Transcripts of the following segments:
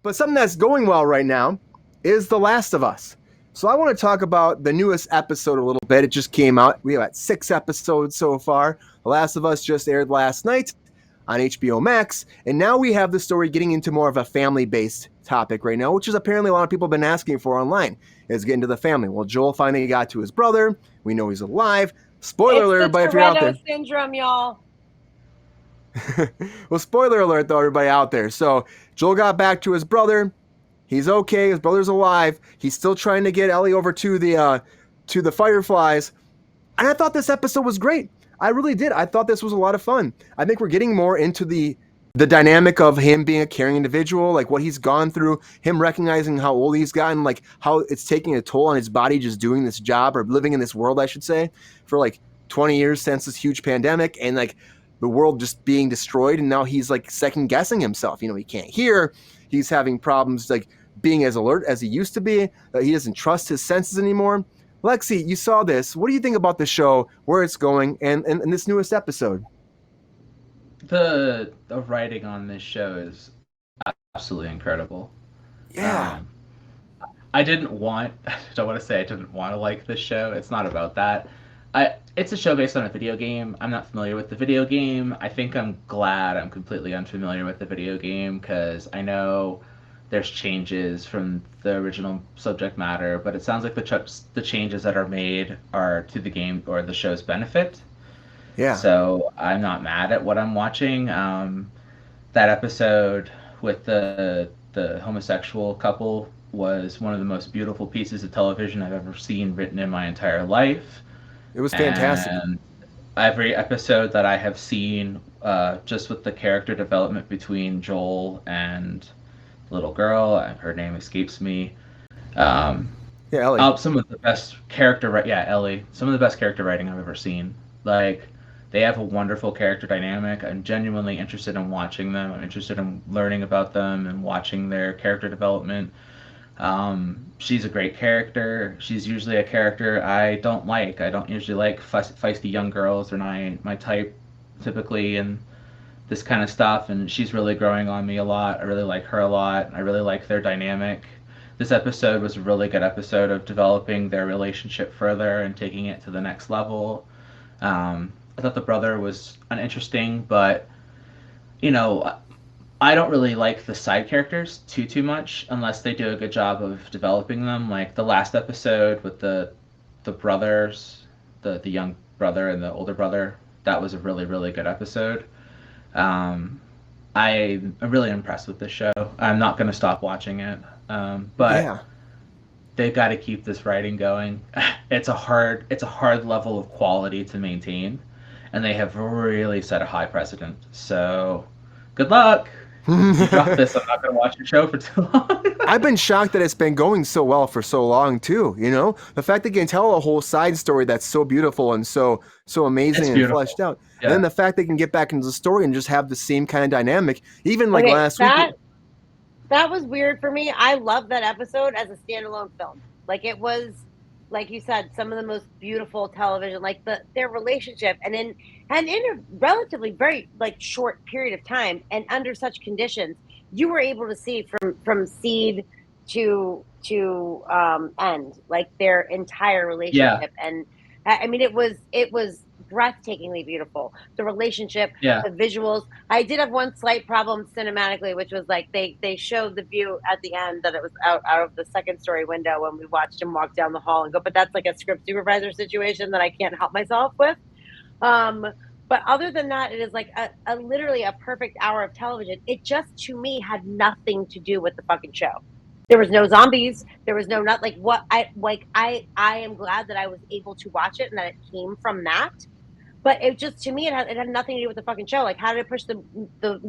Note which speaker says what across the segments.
Speaker 1: But something that's going well right now is The Last of Us. So I want to talk about the newest episode a little bit. It just came out. We have 6 episodes so far. The Last of Us just aired last night on HBO Max, and now we have the story getting into more of a family-based topic right now, which is apparently a lot of people have been asking for online, is getting to the family. Well, Joel finally got to his brother. We know he's alive. Spoiler alert, everybody, if you're out there.
Speaker 2: Toretto syndrome, y'all.
Speaker 1: Well, spoiler alert, though, everybody out there. So Joel got back to his brother. He's okay. His brother's alive. He's still trying to get Ellie over to the Fireflies. And I thought this episode was great. I really did. I thought this was a lot of fun. I think we're getting more into the dynamic of him being a caring individual, like what he's gone through, him recognizing how old he's gotten, like how it's taking a toll on his body just doing this job or living in this world, I should say, for like 20 years since this huge pandemic, and like the world just being destroyed. And now he's like second guessing himself. He can't hear. He's having problems like being as alert as he used to be. He doesn't trust his senses anymore. Lexi, you saw this. What do you think about the show, where it's going, and this newest episode?
Speaker 3: The writing on this show is absolutely incredible.
Speaker 1: Yeah.
Speaker 3: I don't want to say I didn't want to like this show. It's not about that. It's a show based on a video game. I'm not familiar with the video game. I think I'm glad I'm completely unfamiliar with the video game because I know there's changes from the original subject matter, but it sounds like the changes that are made are to the game or the show's benefit.
Speaker 1: Yeah.
Speaker 3: So I'm not mad at what I'm watching. That episode with the homosexual couple was one of the most beautiful pieces of television I've ever seen written in my entire life.
Speaker 1: It was fantastic.
Speaker 3: And every episode that I have seen, just with the character development between Joel and the little girl, her name escapes me.
Speaker 1: Yeah, Ellie.
Speaker 3: Some of the best Ellie. Some of the best character writing I've ever seen. Like, they have a wonderful character dynamic. I'm genuinely interested in watching them. I'm interested in learning about them and watching their character development. She's a great character. She's usually a character I don't like. I don't usually like feisty young girls. They're not my type typically and this kind of stuff. And she's really growing on me a lot. I really like her a lot. I really like their dynamic. This episode was a really good episode of developing their relationship further and taking it to the next level. I thought the brother was uninteresting, but I don't really like the side characters too much unless they do a good job of developing them. Like the last episode with the brothers, the young brother and the older brother, that was a really, really good episode. I'm really impressed with this show. I'm not going to stop watching it, but
Speaker 1: Yeah.
Speaker 3: they've got to keep this writing going. It's a hard level of quality to maintain, and they have really set a high precedent. So, good luck. If you drop this, I'm not going to watch your show for too long.
Speaker 1: I've been shocked that it's been going so well for so long too. The fact that they can tell a whole side story that's so beautiful and so amazing and fleshed out,
Speaker 3: Yeah.
Speaker 1: and then the fact they can get back into the story and just have the same kind of dynamic. Even like last week.
Speaker 2: That was weird for me. I love that episode as a standalone film. Like it was, like you said, some of the most beautiful television. Like their relationship, and in a relatively very like short period of time, and under such conditions, you were able to see from seed to end, like their entire relationship.
Speaker 3: Yeah.
Speaker 2: And I mean, it was breathtakingly beautiful. The relationship,
Speaker 3: Yeah.
Speaker 2: the visuals. I did have one slight problem cinematically, which was like they showed the view at the end that it was out of the second story window when we watched him walk down the hall and go, but that's like a script supervisor situation that I can't help myself with. But other than that, it is like a literally a perfect hour of television. It just, to me, had nothing to do with the fucking show. There was no zombies. There was no not like what I am glad that I was able to watch it and that it came from that. But it just, to me, it had nothing to do with the fucking show. Like, how did it push the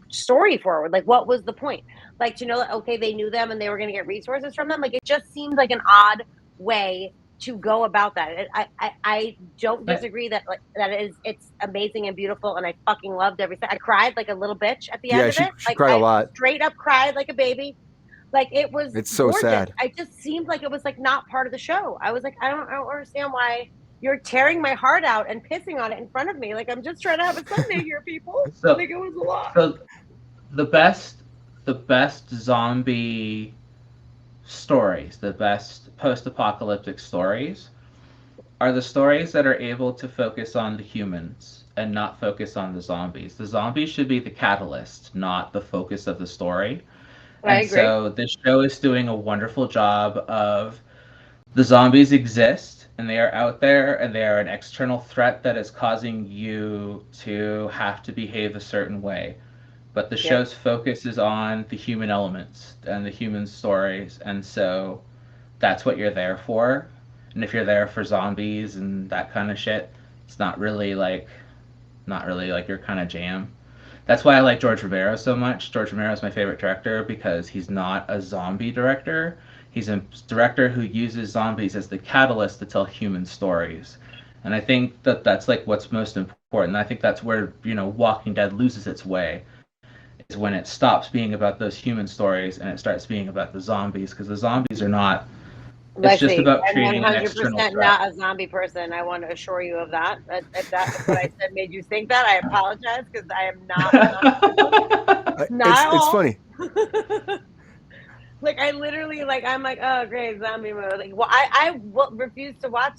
Speaker 2: story forward? Like, what was the point? Like, to know that, okay, they knew them and they were going to get resources from them. Like, it just seemed like an odd way to go about that. I don't disagree that it's amazing and beautiful, and I fucking loved everything. I cried like a little bitch at the end of it.
Speaker 1: She cried a lot.
Speaker 2: Straight up cried like a baby. Like, it was
Speaker 1: It's so
Speaker 2: gorgeous.
Speaker 1: sad.
Speaker 2: I just seemed like it was like not part of the show. I was like, I don't understand why you're tearing my heart out and pissing on it in front of me. Like, I'm just trying to have a Sunday here, people.
Speaker 3: So,
Speaker 2: like, it was a lot.
Speaker 3: So the best the best zombie stories, the best post-apocalyptic stories, are the stories that are able to focus on the humans and not focus on the zombies. The zombies should be the catalyst, not the focus of the story.
Speaker 2: I
Speaker 3: And
Speaker 2: agree.
Speaker 3: so this show is doing a wonderful job of the zombies exist and they are out there and they are an external threat that is causing you to have to behave a certain way. But the
Speaker 2: Yep.
Speaker 3: show's focus is on the human elements and the human stories. And so that's what you're there for. And if you're there for zombies and that kind of shit, it's not really like your kind of jam. That's why I like George Romero so much. George Romero is my favorite director because he's not a zombie director. He's a director who uses zombies as the catalyst to tell human stories. And I think that that's like what's most important. I think that's where, Walking Dead loses its way is when it stops being about those human stories and it starts being about the zombies because the zombies are not. It's just
Speaker 2: Lexi,
Speaker 3: about
Speaker 2: I'm
Speaker 3: creating an external
Speaker 2: 100%
Speaker 3: threat.
Speaker 2: not a zombie person. I want to assure you of that. If what I said made you think that, I apologize because I am not a zombie person. Not at
Speaker 1: It's
Speaker 2: all.
Speaker 1: funny.
Speaker 2: Like I literally I'm like, oh great, zombie movie. Like, well, I refuse to watch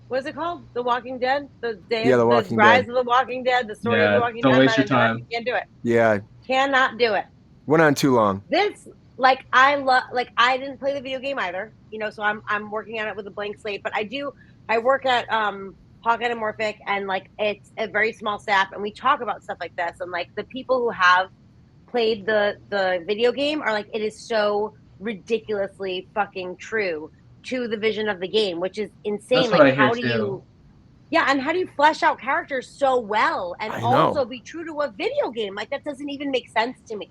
Speaker 2: what's it called? The Walking Dead, the
Speaker 1: The Walking
Speaker 2: rise
Speaker 1: Dead.
Speaker 2: of the Walking Dead, the story of the
Speaker 3: Yeah,
Speaker 2: Walking Dead.
Speaker 3: don't
Speaker 2: I'm
Speaker 3: waste
Speaker 2: not
Speaker 3: your
Speaker 2: into it.
Speaker 3: time.
Speaker 2: Can't do it.
Speaker 1: Yeah,
Speaker 2: Cannot do it.
Speaker 1: went on too long.
Speaker 2: This I didn't play the video game either, so I'm working on it with a blank slate, but I work at Hawk Anamorphic, and like it's a very small staff and we talk about stuff like this, and like the people who have played the video game are like, it is so ridiculously fucking true to the vision of the game, which is insane.
Speaker 3: That's what
Speaker 2: Like
Speaker 3: I hear
Speaker 2: how do
Speaker 3: too.
Speaker 2: you and how do you flesh out characters so well and
Speaker 1: I
Speaker 2: also
Speaker 1: know.
Speaker 2: be true to a video game? Like that doesn't even make sense to me.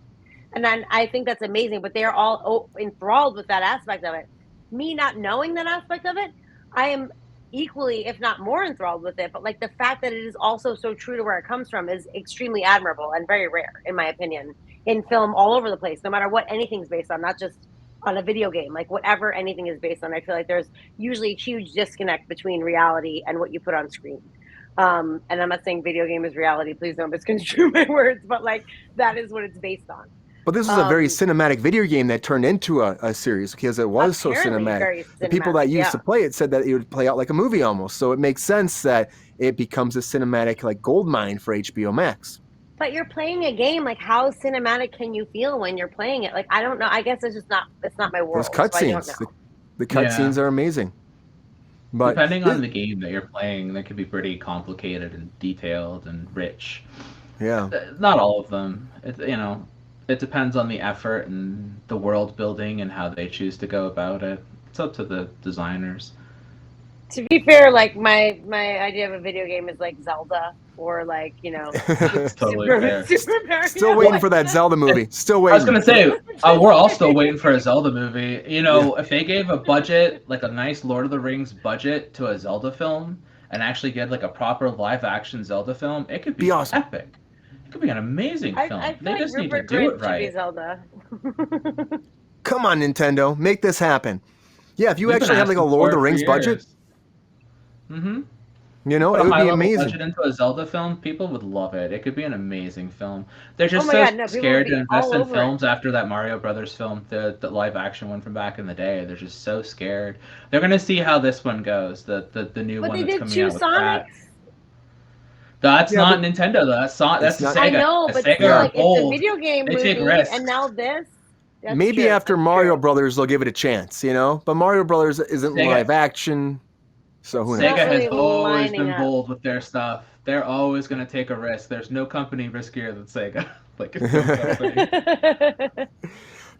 Speaker 2: And then I think that's amazing, but they're all enthralled with that aspect of it. Me not knowing that aspect of it, I am equally, if not more, enthralled with it. But like the fact that it is also so true to where it comes from is extremely admirable and very rare, in my opinion, in film all over the place, no matter what anything's based on, not just on a video game, like whatever anything is based on. I feel like there's usually a huge disconnect between reality and what you put on screen. And I'm not saying video game is reality. Please don't misconstrue my words, but like that is what it's based on.
Speaker 1: But this was a very cinematic video game that turned into a series because it was so
Speaker 2: Apparently
Speaker 1: cinematic.
Speaker 2: very
Speaker 1: The people that
Speaker 2: cinematic,
Speaker 1: used
Speaker 2: yeah.
Speaker 1: to play it said that it would play out like a movie almost. So it makes sense that it becomes a cinematic like gold mine for HBO Max.
Speaker 2: But you're playing a game. Like, how cinematic can you feel when you're playing it? Like, I don't know. I guess it's not my
Speaker 1: Those
Speaker 2: world. So I don't
Speaker 1: cutscenes,
Speaker 2: know.
Speaker 1: the cutscenes are amazing. But
Speaker 3: Depending on the game that you're playing, they can be pretty complicated and detailed and rich.
Speaker 1: yeah,
Speaker 3: Not all of them. It depends on the effort and the world building and how they choose to go about it. It's up to the designers.
Speaker 2: To be fair, like my idea of a video game is like Zelda or like
Speaker 3: Totally fair.
Speaker 2: Super Mario.
Speaker 1: still waiting for that Zelda movie. Still waiting.
Speaker 3: I was gonna say, we're all still waiting for a Zelda movie. If they gave a budget, like a nice Lord of the Rings budget to a Zelda film, and actually get like a proper live action Zelda film, it could be
Speaker 1: awesome.
Speaker 3: epic. It could be an amazing film.
Speaker 2: I feel
Speaker 3: They
Speaker 2: like
Speaker 3: just need to
Speaker 2: Rupert
Speaker 3: do
Speaker 2: Grint
Speaker 3: it
Speaker 2: should be
Speaker 3: right.
Speaker 2: Zelda.
Speaker 1: Come on, Nintendo, make this happen. Yeah, if you
Speaker 3: We've been
Speaker 1: actually had like a
Speaker 3: asking
Speaker 1: Lord of the
Speaker 3: for it for
Speaker 1: Rings budget,
Speaker 3: years. Mm-hmm.
Speaker 1: it
Speaker 3: Put a
Speaker 1: would
Speaker 3: high
Speaker 1: be
Speaker 3: level
Speaker 1: amazing.
Speaker 3: budget into a Zelda film, people would love it. It could be an amazing film. They're just
Speaker 2: my
Speaker 3: so
Speaker 2: God, no, people
Speaker 3: scared
Speaker 2: would
Speaker 3: to
Speaker 2: be
Speaker 3: invest
Speaker 2: all
Speaker 3: in
Speaker 2: over
Speaker 3: films after that Mario Brothers film, the live action one from back in the day. They're just so scared. They're gonna see how this one goes, the new
Speaker 2: But
Speaker 3: one
Speaker 2: they
Speaker 3: that's
Speaker 2: did
Speaker 3: coming
Speaker 2: 2
Speaker 3: out with
Speaker 2: Sonics.
Speaker 3: that. That's
Speaker 1: Yeah,
Speaker 3: not
Speaker 1: but
Speaker 3: Nintendo though. That's
Speaker 1: it's
Speaker 3: Sega.
Speaker 1: not-
Speaker 2: I know, but
Speaker 3: Sega
Speaker 2: still,
Speaker 3: are
Speaker 2: like it's a
Speaker 3: bold.
Speaker 2: video game
Speaker 3: They take
Speaker 2: movie,
Speaker 3: risks.
Speaker 2: and now this. That's
Speaker 1: maybe
Speaker 2: true,
Speaker 1: after
Speaker 2: that's
Speaker 1: Mario
Speaker 2: true.
Speaker 1: Brothers, they'll give it a chance, But Mario Brothers isn't
Speaker 3: Sega-
Speaker 1: live action, so who
Speaker 2: It's
Speaker 1: knows?
Speaker 2: not
Speaker 3: Sega has
Speaker 2: really
Speaker 3: always
Speaker 2: lining
Speaker 3: been
Speaker 2: up.
Speaker 3: bold with their stuff. They're always going to take a risk. There's no company riskier than Sega. Like it's no company.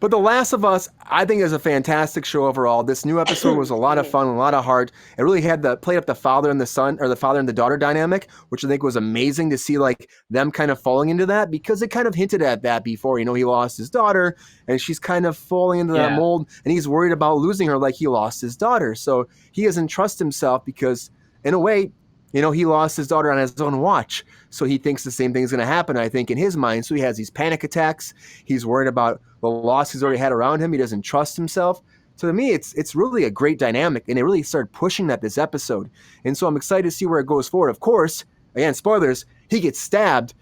Speaker 1: But The Last of Us, I think, is a fantastic show overall. This new episode was a lot of fun, a lot of heart. It really had played up the father and the son, or the father and the daughter dynamic, which I think was amazing to see, like them kind of falling into that, because it kind of hinted at that before. He lost his daughter, and she's kind of falling into that
Speaker 3: Yeah.
Speaker 1: mold, and he's worried about losing her, like he lost his daughter. So he doesn't trust himself because, in a way, he lost his daughter on his own watch. So he thinks the same thing's going to happen, I think, in his mind. So he has these panic attacks. He's worried about the loss he's already had around him. He doesn't trust himself. So to me, it's really a great dynamic, and it really started pushing that this episode. And so I'm excited to see where it goes forward. Of course, again, spoilers, he gets stabbed,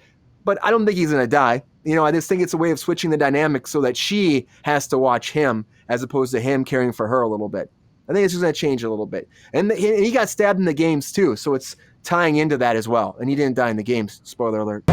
Speaker 1: but I don't think he's going to die. I just think it's a way of switching the dynamic so that she has to watch him as opposed to him caring for her a little bit. I think it's just going to change a little bit. And he got stabbed in the games too, so it's tying into that as well. And he didn't die in the games. Spoiler alert.